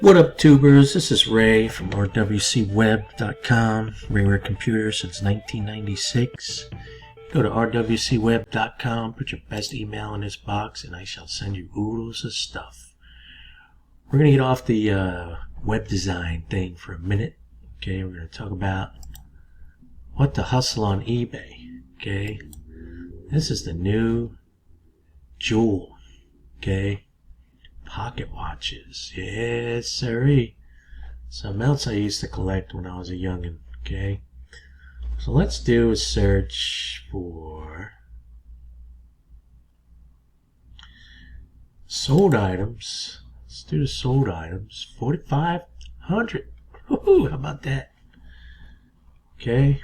What up, tubers? This is Ray from rwcweb.com. Ray Computer since 1996. Go to rwcweb.com, put your best email in this box, and I shall send you oodles of stuff. We're going to get off the web design thing for a minute. Okay, we're going to talk about what to hustle on eBay. Okay, this is the new jewel. Okay. Pocket watches. Yes, sirree. Something else I used to collect when I was a youngin'. Okay. So let's do a search for sold items. Let's do the sold items. 4,500. Woohoo! How about that? Okay.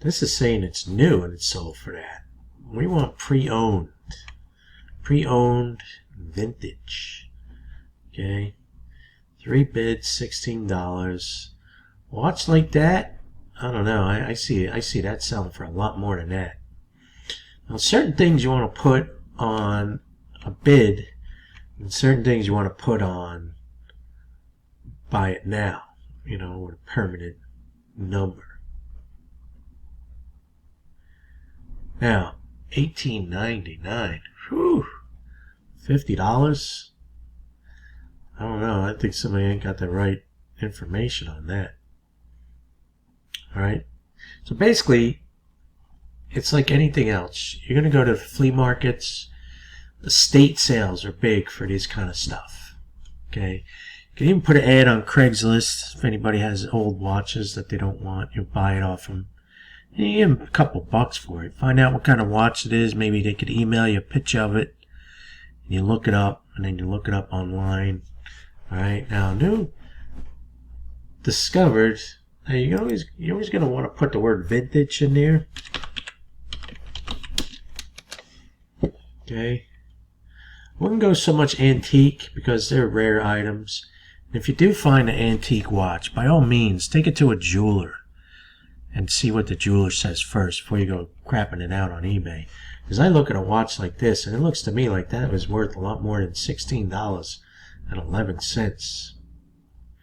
This is saying it's new and it's sold for that. We want pre-owned. Pre-owned vintage. Okay. 3 bids, $16. Watch like that? I don't know. I see that selling for a lot more than that. Now, certain things you want to put on a bid, and certain things you want to put on buy it now, you know, with a permanent number. Now, $18.99. Whew. $50? I don't know. I think somebody ain't got the right information on that. Alright? So basically, it's like anything else. You're going to go to flea markets. Estate sales are big for this kind of stuff. Okay? You can even put an ad on Craigslist if anybody has old watches that they don't want. You'll buy it off them. And you give them a couple bucks for it. Find out what kind of watch it is. Maybe they could email you a picture of it. And you look it up, and then you look it up online. Alright, now new discovered. Now you're always going to want to put the word vintage in there. Okay. I wouldn't go so much antique because they're rare items. And if you do find an antique watch, by all means, take it to a jeweler and see what the jeweler says first before you go crapping it out on eBay. Because I look at a watch like this, and it looks to me like that was worth a lot more than $16.11.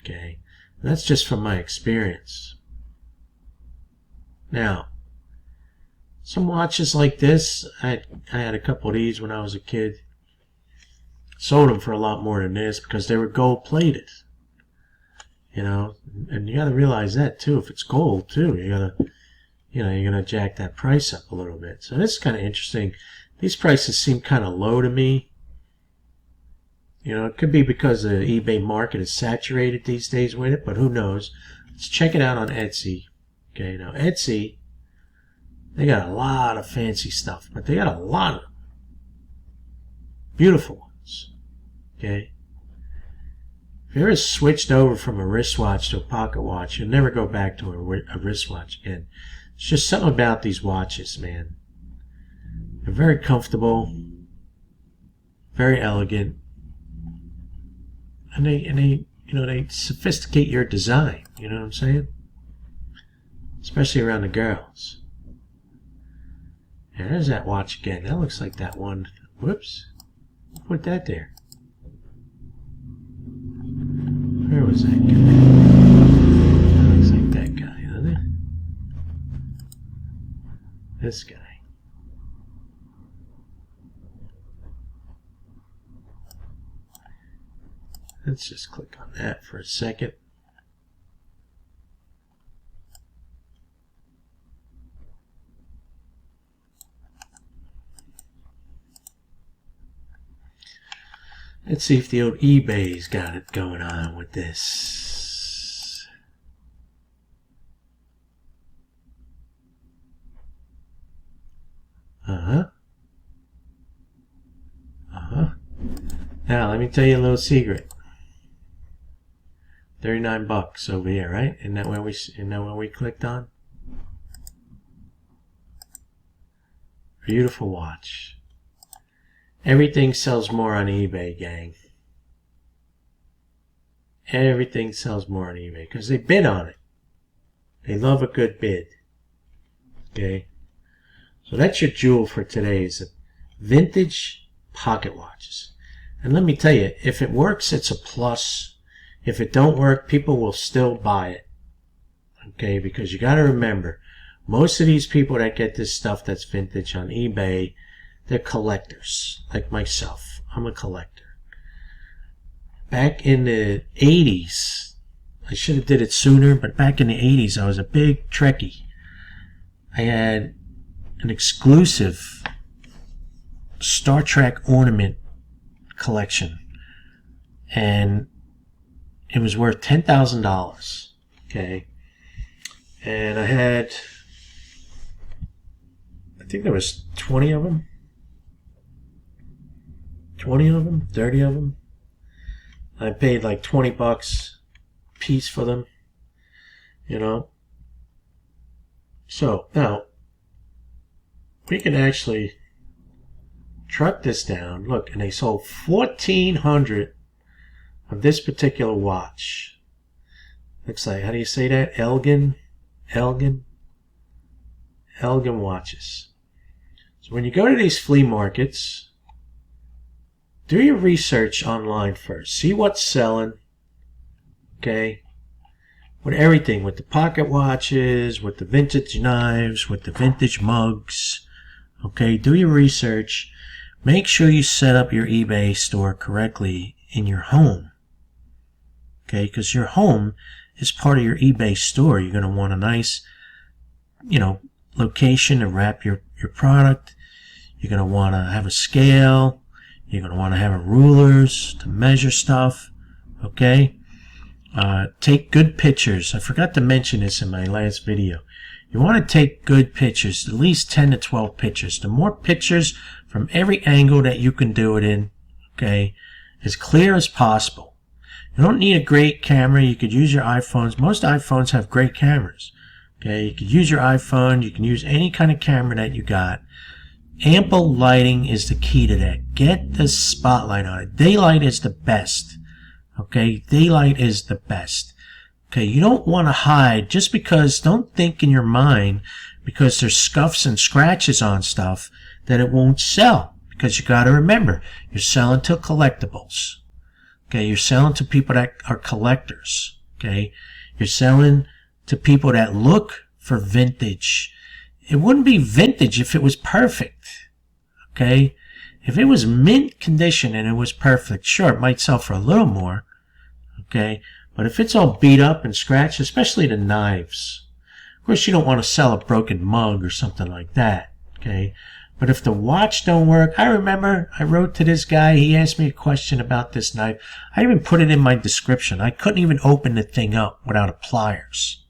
Okay? And that's just from my experience. Now, some watches like this, I had a couple of these when I was a kid. Sold them for a lot more than this because they were gold-plated. You know, and you got to realize that too. If it's gold too, you're gonna jack that price up a little bit. So this is kind of interesting. These prices seem kind of low to me. You know, it could be because the eBay market is saturated these days with it, but who knows? Let's check it out on Etsy. Okay, now Etsy, they got a lot of fancy stuff, but they got a lot of beautiful ones. Okay. If you ever switched over from a wristwatch to a pocket watch, you'll never go back to a wristwatch again. It's just something about these watches, man. They're very comfortable, very elegant, and they sophisticate your design. You know what I'm saying? Especially around the girls. Yeah, there's that watch again. That looks like that one. Whoops. Put that there. Where was that guy? That looks like that guy, doesn't it? This guy. Let's just click on that for a second. Let's see if the old eBay's got it going on with this. Now, let me tell you a little secret. 39 bucks over here, right? Isn't that what we clicked on? Beautiful watch. Everything sells more on eBay, gang. Everything sells more on eBay because they bid on it. They love a good bid. Okay? So that's your jewel for today, is vintage pocket watches. And let me tell you, if it works, it's a plus. If it don't work, people will still buy it. Okay, because you got to remember, most of these people that get this stuff that's vintage on eBay, they're collectors, like myself. I'm a collector. Back in the 80s, I should have did it sooner, but back in the 80s, I was a big Trekkie. I had an exclusive Star Trek ornament collection, and it was worth $10,000. Okay, and I think there was 20 of them, 30 of them. I paid like $20 a piece for them, you know. So now we can actually track this down. Look, and they sold 1,400 of this particular watch. Looks like, how do you say that? Elgin watches. So when you go to these flea markets, do your research online first. See what's selling. Okay? With everything, with the pocket watches, with the vintage knives, with the vintage mugs. Okay? Do your research. Make sure you set up your eBay store correctly in your home. Okay? Because your home is part of your eBay store. You're going to want a nice, location to wrap your product. You're going to want to have a scale. You're going to want to have rulers to measure stuff. Okay? Take good pictures. I forgot to mention this in my last video. You want to take good pictures, at least 10 to 12 pictures. The more pictures from every angle that you can do it in, okay, as clear as possible. You don't need a great camera. You could use your iPhones. Most iPhones have great cameras. Okay, you could use your iPhone. You can use any kind of camera that you got. Ample lighting is the key to that. Get the spotlight on it. Daylight is the best. Okay, daylight is the best. Okay, you don't want to hide just because, don't think in your mind, because there's scuffs and scratches on stuff, that it won't sell. Because you got to remember, you're selling to collectibles. Okay, you're selling to people that are collectors. Okay, you're selling to people that look for vintage. It wouldn't be vintage if it was perfect. Okay, if it was mint condition and it was perfect, sure, it might sell for a little more. Okay, but if it's all beat up and scratched, especially the knives, of course you don't want to sell a broken mug or something like that. Okay, but if the watch don't work, I remember I wrote to this guy. He asked me a question about this knife. I even put it in my description. I couldn't even open the thing up without a pliers.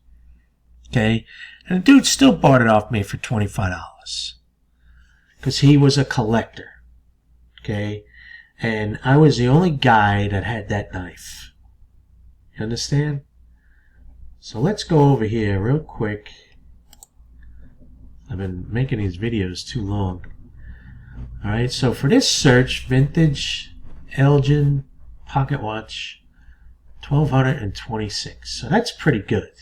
Okay, and the dude still bought it off me for $25 because he was a collector. Okay, and I was the only guy that had that knife. You understand? So let's go over here real quick. I've been making these videos too long. Alright, so for this search, vintage Elgin pocket watch, 1,226. So that's pretty good.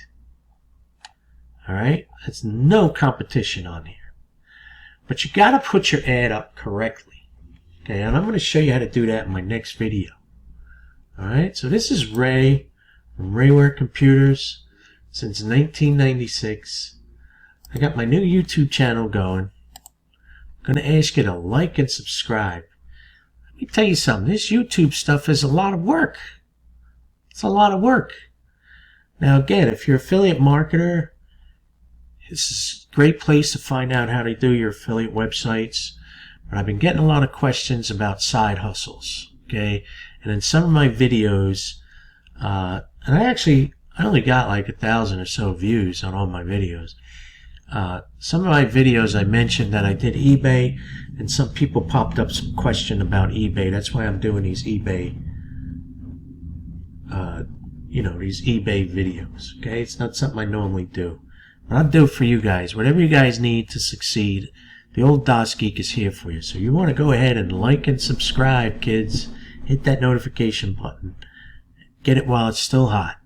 Alright, that's no competition on here. But you gotta put your ad up correctly. Okay, and I'm going to show you how to do that in my next video. Alright, so this is Ray from Rayware Computers since 1996. I got my new YouTube channel going. I'm going to ask you to like and subscribe. Let me tell you something. This YouTube stuff is a lot of work. It's a lot of work. Now again, if you're an affiliate marketer, this is a great place to find out how to do your affiliate websites. But I've been getting a lot of questions about side hustles. Okay, and in some of my videos, and I only got like 1,000 or so views on all my videos. Some of my videos I mentioned that I did eBay, and some people popped up some question about eBay. That's why I'm doing these eBay, these eBay videos. Okay, it's not something I normally do, but I'll do it for you guys. Whatever you guys need to succeed, the old DOS Geek is here for you. So you want to go ahead and like and subscribe, kids. Hit that notification button. Get it while it's still hot.